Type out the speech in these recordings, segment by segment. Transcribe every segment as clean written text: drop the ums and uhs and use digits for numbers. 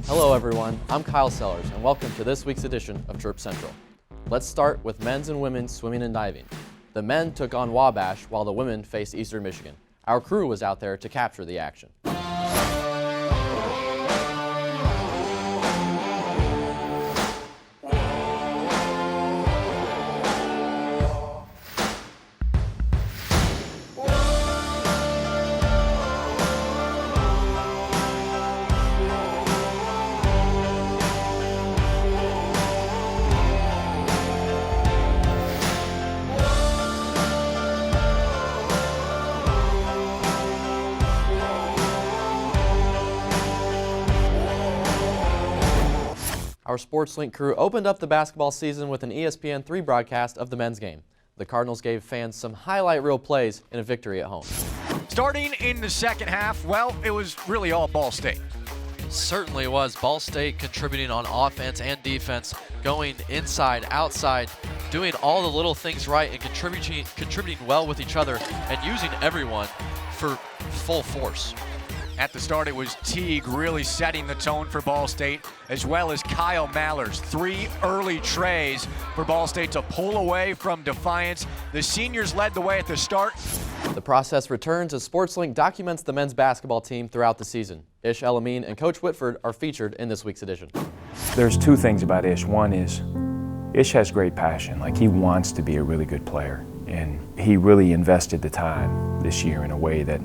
Hello everyone, I'm Kyle Sellers and welcome to this week's edition of Chirp Central. Let's start with men's and women's swimming and diving. The men took on Wabash while the women faced Eastern Michigan. Our crew was out there to capture the action. Our SportsLink crew opened up the basketball season with an ESPN3 broadcast of the men's game. The Cardinals gave fans some highlight reel plays in a victory at home. Starting in the second half, well, it was really all Ball State. Certainly was. Ball State contributing on offense and defense, going inside, outside, doing all the little things right and contributing well with each other and using everyone for full force. At the start, it was Teague really setting the tone for Ball State, as well as Kyle Mallers. 3 early trays for Ball State to pull away from Defiance. The seniors led the way at the start. The process returns as SportsLink documents the men's basketball team throughout the season. Ish Elamine and Coach Whitford are featured in this week's edition. There's 2 things about Ish. One is Ish has great passion. Like, he wants to be a really good player, and he really invested the time this year in a way that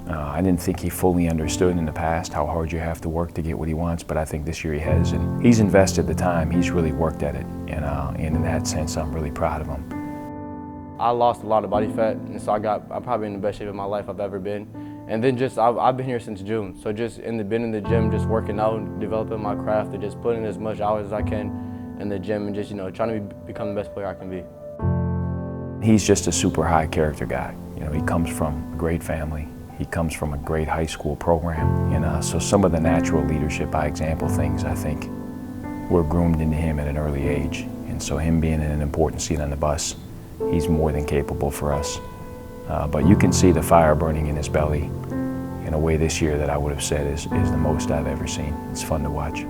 I didn't think he fully understood in the past how hard you have to work to get what he wants, but I think this year he has, and he's invested the time. He's really worked at it, and in that sense, I'm really proud of him. I lost a lot of body fat, and so I'm probably in the best shape of my life I've ever been. And then I've been here since June, so just been in the gym, just working out, developing my craft, and just putting as much hours as I can in the gym, and just trying to become the best player I can be. He's just a super high character guy. He comes from a great family. He comes from a great high school program, and so some of the natural leadership by example things, I think, were groomed into him at an early age. And so him being in an important seat on the bus, he's more than capable for us. But you can see the fire burning in his belly in a way this year that I would have said is the most I've ever seen. It's fun to watch.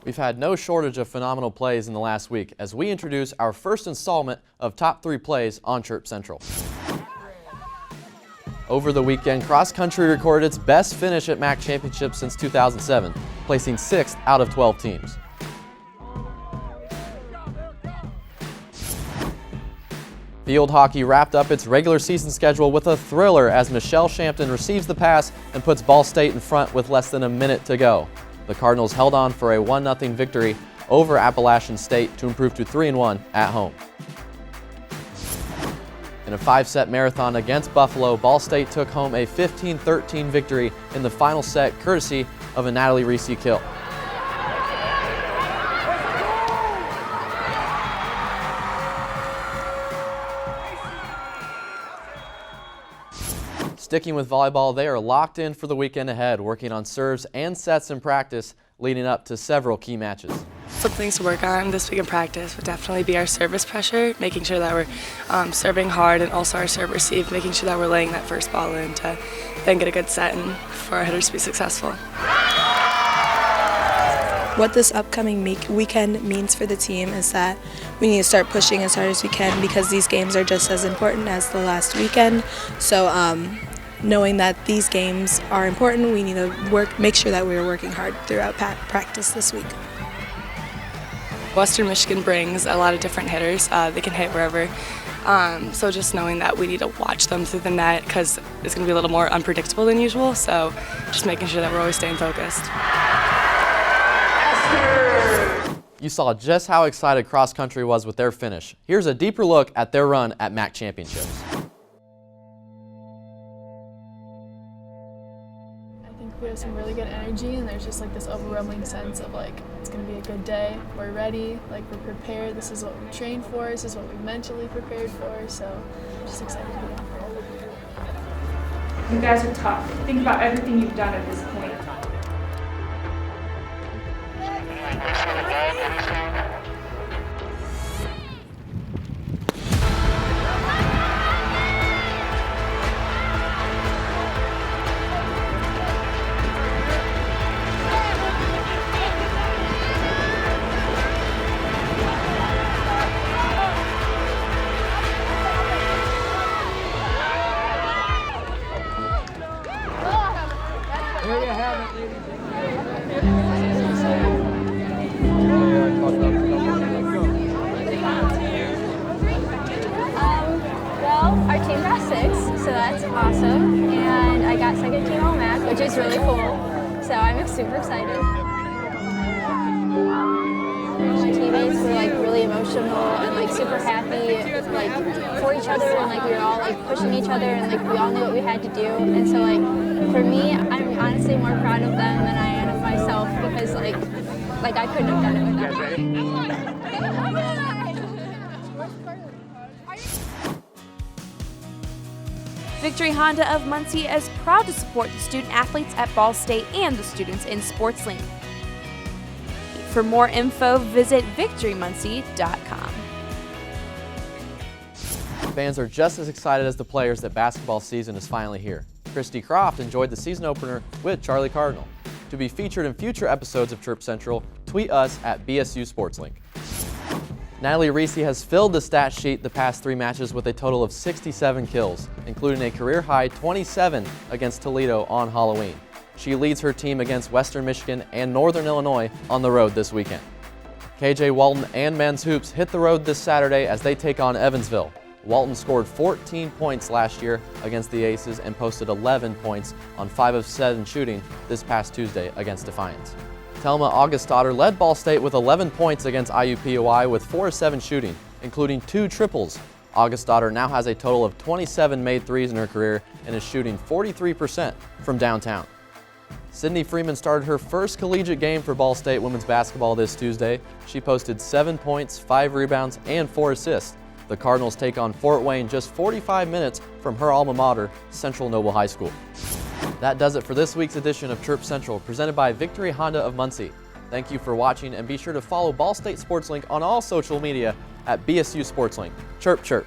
We've had no shortage of phenomenal plays in the last week as we introduce our first installment of Top 3 Plays on Chirp Central. Over the weekend, cross country recorded its best finish at MAC Championships since 2007, placing 6th out of 12 teams. Field hockey wrapped up its regular season schedule with a thriller as Michelle Shampton receives the pass and puts Ball State in front with less than a minute to go. The Cardinals held on for a 1-0 victory over Appalachian State to improve to 3-1 at home. In a 5-set marathon against Buffalo, Ball State took home a 15-13 victory in the final set courtesy of a Natalie Reese kill. Sticking with volleyball, they are locked in for the weekend ahead, working on serves and sets in practice, leading up to several key matches. Some things to work on this week in practice would definitely be our service pressure, making sure that we're serving hard, and also our serve receive, making sure that we're laying that first ball in to then get a good set and for our hitters to be successful. What this upcoming weekend means for the team is that we need to start pushing as hard as we can because these games are just as important as the last weekend. So knowing that these games are important, we need to make sure that we're working hard throughout practice this week. Western Michigan brings a lot of different hitters. They can hit wherever. So just knowing that we need to watch them through the net because it's going to be a little more unpredictable than usual. So just making sure that we're always staying focused. You saw just how excited cross country was with their finish. Here's a deeper look at their run at MAC Championships. We have some really good energy, and there's just like this overwhelming sense of like it's going to be a good day. We're ready, like we're prepared. This is what we trained for. This is what we mentally prepared for. So I'm just excited to be out there. You guys are tough. Think about everything you've done at this point. so that's awesome. And I got second team All-MAC, which is really cool. So I'm super excited. My teammates were like really emotional and like super happy like for each other, and like we were all like pushing each other, and like we all knew what we had to do. And so like for me, I'm honestly more proud of them than I am of myself, because like I couldn't have done it without them. Victory Honda of Muncie is proud to support the student athletes at Ball State and the students in SportsLink. For more info, visit victorymuncie.com. Fans are just as excited as the players that basketball season is finally here. Christy Croft enjoyed the season opener with Charlie Cardinal. To be featured in future episodes of Chirp Central, tweet us at BSU SportsLink. Natalie Reese has filled the stat sheet the past 3 matches with a total of 67 kills, including a career-high 27 against Toledo on Halloween. She leads her team against Western Michigan and Northern Illinois on the road this weekend. KJ Walton and Men's Hoops hit the road this Saturday as they take on Evansville. Walton scored 14 points last year against the Aces and posted 11 points on 5 of 7 shooting this past Tuesday against Defiance. Thelma Augustadter led Ball State with 11 points against IUPUI with 4 of 7 shooting, including 2 triples. Augustadter now has a total of 27 made threes in her career and is shooting 43% from downtown. Sydney Freeman started her first collegiate game for Ball State women's basketball this Tuesday. She posted 7 points, 5 rebounds, and 4 assists. The Cardinals take on Fort Wayne just 45 minutes from her alma mater, Central Noble High School. That does it for this week's edition of Chirp Central, presented by Victory Honda of Muncie. Thank you for watching, and be sure to follow Ball State SportsLink on all social media at BSU SportsLink. Chirp, chirp.